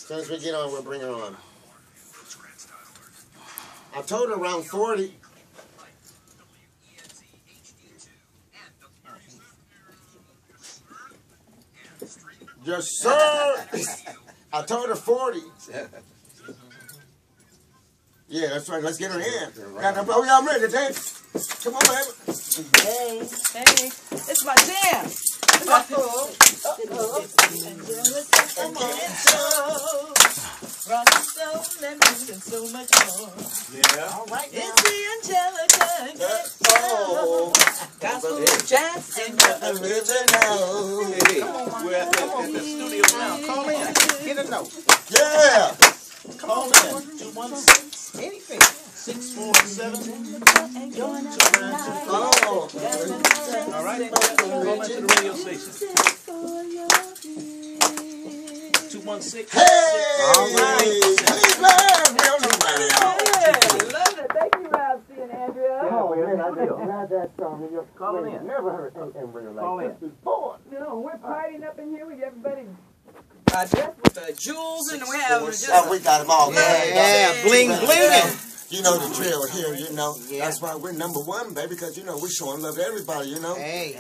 soon as we get on, we'll bring her on. I told her around 40. Yes, sir. I told her 40. Yeah, that's right. Let's get her in. Oh, y'all ready to dance? Come on, baby. Hey, hey, it's my jam. Uh-oh. Rock and soul and music and so much more. Yeah. All right, it's the Angelica. Oh, Gospel jazz and your original. Hey, we're at the studio now. Call in. Get a note. yeah. Call in. 216 anything. 647. Oh. All right. Call into the radio station. 216. Hey. All right. Cleveland. We don't know about it, y'all. Yeah, love it. Thank you, Rousey and Andrea. Oh, man, I do. Glad that song in your Call in. Never heard in real life. Call in. This is born. You know, we're partying up in here with everybody dressed with the jewels, and we have just Oh, we got them all. Yeah, bling, blinging. You know the drill here, you know. That's why we're #1, baby, because, you know, we're showing love to everybody, you know. Hey,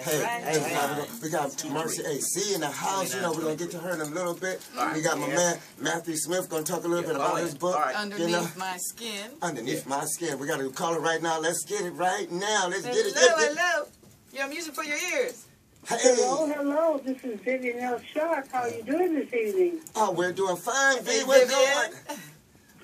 We got Mercy AC in the house, you know. We're going to get to her in a little bit. We got my man, Matthew Smith, going to talk a little bit about his book. Underneath My Skin. Underneath My Skin. We got to call it right now. Let's get it right now. Let's get it. Hello. You have music for your ears. Hey. Hello. This is Vivian L. Sharp. How are you doing this evening? Oh, we're doing fine, V. Hey, We're Vivian. doing.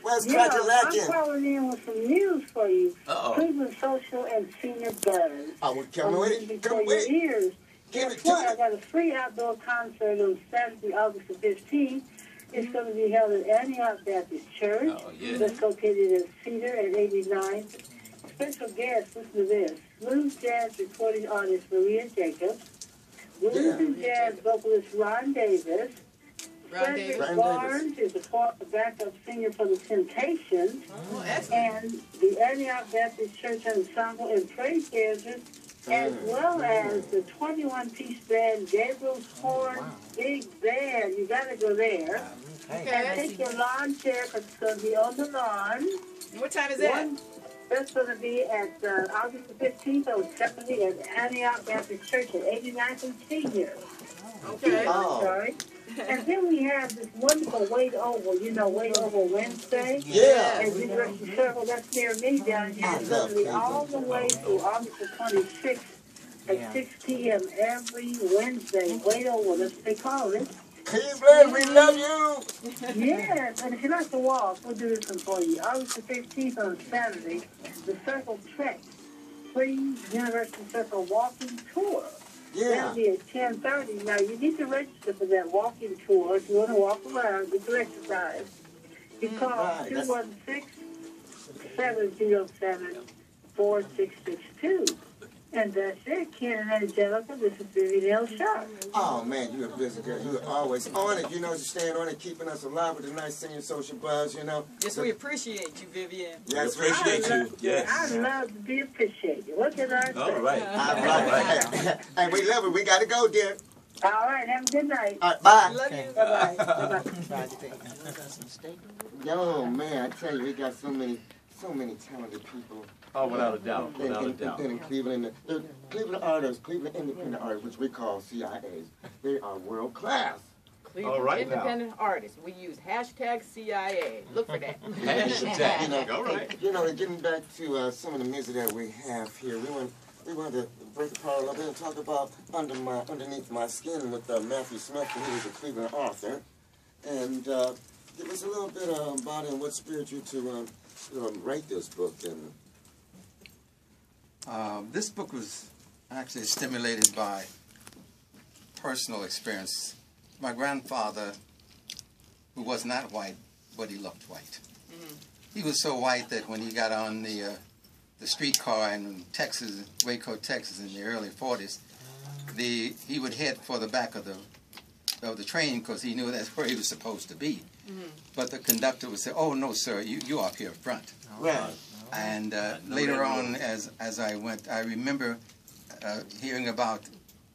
Where's Cracker I'm Lackin'? calling in with some news for you. Uh-oh. Cleveland Social and Senior Buzz. Oh, well, come with it. Come with it. Ears. Give it Guess to what? I me. got a free outdoor concert on Saturday, August the 15th. It's going to be held at Antioch Baptist Church. Oh, yeah. That's located at Cedar and 89th. Special guest, listen to this. Blues jazz recording artist Maria Jacobs. Blues and jazz vocalist Ron Davis. Frederick Barnes is a backup singer for the Temptations. Oh, excellent. And the Antioch Baptist Church Ensemble and Praise Dancers, as well as the 21-piece band Gabriel's Horn Big Band. You got to go there. And take your lawn chair because it's going to be on the lawn. What time is that? That's going to be at August the 15th on Saturday at Antioch Baptist Church at 89th and Senior. Okay. Oh. Sorry. And then we have this wonderful Wait Over, you know, Wait Over Wednesday. Yeah. And University Circle, that's near me down here. It's going to be all the way through August the 26th at 6 p.m. every Wednesday. Wait Over, that's what they call it. Cleveland, we love you. Yes, and if you like to walk, we'll do this one for you. August the 15th on Saturday, the Circle Trek, free University Circle walking tour. Yeah. That'll be at 10:30. Now, you need to register for that walking tour. If you want to walk around, get your exercise. You call 216-707-4662. And that's it, Ken and Angelica. This is Vivian L. Sharp. Oh, man, you're a busy girl. You're always on it. You know, just staying on it, keeping us alive with a nice singing social buzz, you know. Yes, we appreciate you, Vivian. Yes, We appreciate you. Yes. I love to be appreciated. What can I say? All right. All right. Hey, we love it. We got to go, dear. All right, have a good night. All right, bye. Love you. Bye-bye. Bye-bye. Yo, man, I tell you, we got so many talented people. Oh, without a doubt. Without a doubt. In Cleveland, Cleveland artists, Cleveland independent artists, which we call CIAs. They are world class. Cleveland All right Independent Artists. We use #CIA. Look for that. Hashtag. All right. You know, getting back to some of the music that we have here, we wanted to break it apart a little bit and talk about Underneath My Skin with Matthew Smith, who was a Cleveland author, and give us a little bit about it and what spurred you to write this book. And this book was actually stimulated by personal experience. My grandfather, who was not white, but he looked white. He was so white that when he got on the streetcar in Texas, Waco, Texas, in the early 40s, he would head for the back of the train because he knew that's where he was supposed to be. But the conductor would say, "Oh no, sir, you up here front." right. And later on, as I went, I remember hearing about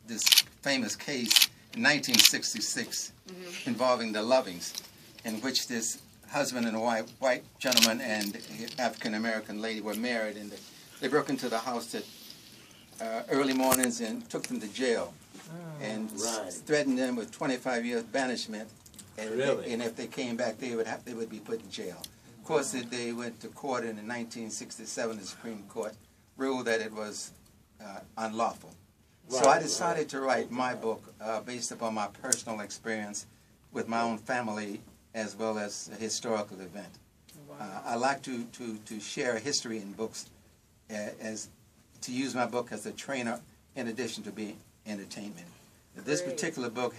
this famous case in 1966 involving the Lovings. in which this husband and wife, white gentleman and African American lady, were married, and they broke into the house at early mornings and took them to jail, and threatened them with 25 years banishment. And, and if they came back, they would be put in jail. Of course, they went to court, and in 1967, the Supreme Court ruled that it was unlawful. So I decided to write my book based upon my personal experience with my own family, as well as a historical event. I like to share history in books, to use my book as a trainer in addition to being entertainment. This particular book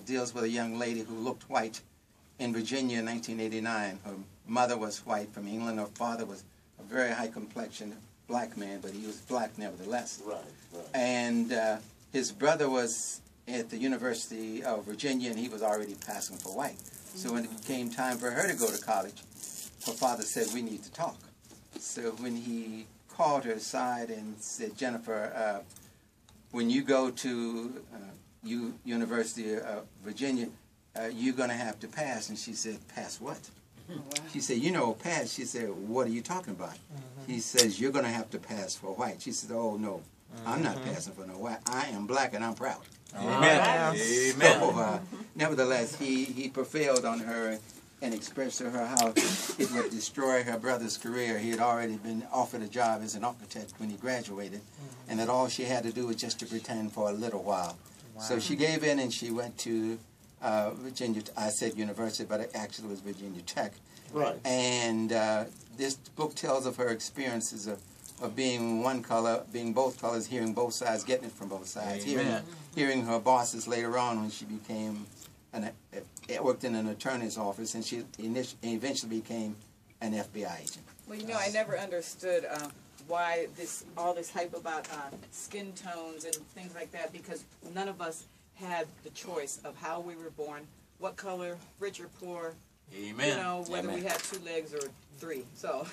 deals with a young lady who looked white in Virginia in 1989. Her mother was white from England. Her father was a very high complexion black man, but he was black nevertheless. And his brother was at the University of Virginia, and he was already passing for white. So when it came time for her to go to college, her father said, "We need to talk." So when he called her aside and said, "Jennifer, when you go to University of Virginia, you're going to have to pass." And she said, "Pass what?" She said, "You know, pass." She said, "What are you talking about?" He says, "You're going to have to pass for white." She said, "Oh, no, I'm not passing for no white. I am black and I'm proud." Amen. Amen. So, nevertheless, he prevailed on her and expressed to her how it would destroy her brother's career. He had already been offered a job as an architect when he graduated, and that all she had to do was just to pretend for a little while. So she gave in, and she went to Virginia. I said university, but it actually was Virginia Tech. And this book tells of her experiences of being one color, being both colors, hearing both sides, getting it from both sides, hearing her bosses later on when she became worked in an attorney's office, and she eventually became an FBI agent. Well, you know, I never understood why all this hype about skin tones and things like that, because none of us had the choice of how we were born, what color, rich or poor. Amen. You know, whether we had 2 legs or 3. So.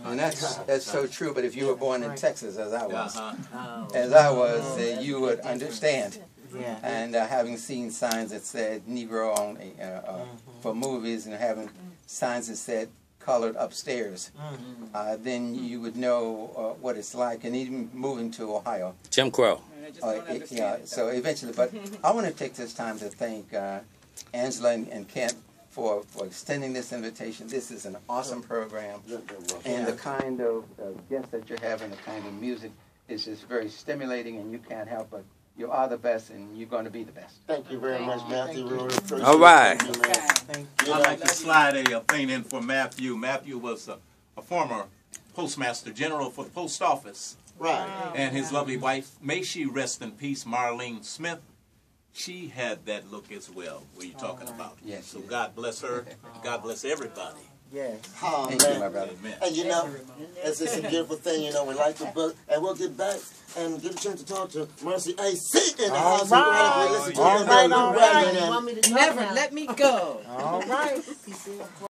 And that's so true. But if you were born in Texas, as I was, you would understand. And having seen signs that said Negro on for movies, and having signs that said colored upstairs, then you would know what it's like. And even moving to Ohio, Jim Crow. So eventually, but I want to take this time to thank Angela and Kent for extending this invitation. This is an awesome program, and the kind of guests that you're having, the kind of music is just very stimulating, and you can't help but you are the best, and you're going to be the best. Thank you very much, Matthew. All right. I'd like to slide a thing in for Matthew. Matthew was a former Postmaster General for the Post Office. And his lovely wife, may she rest in peace, Marlene Smith. She had that look as well. What are you talking about? Yes. So God bless her. God bless everybody. Thank you, my brother. And you know, it's a beautiful thing, you know, we like the book, and we'll get back and get a chance to talk to Mercy AC in the house. Never let me go. All right.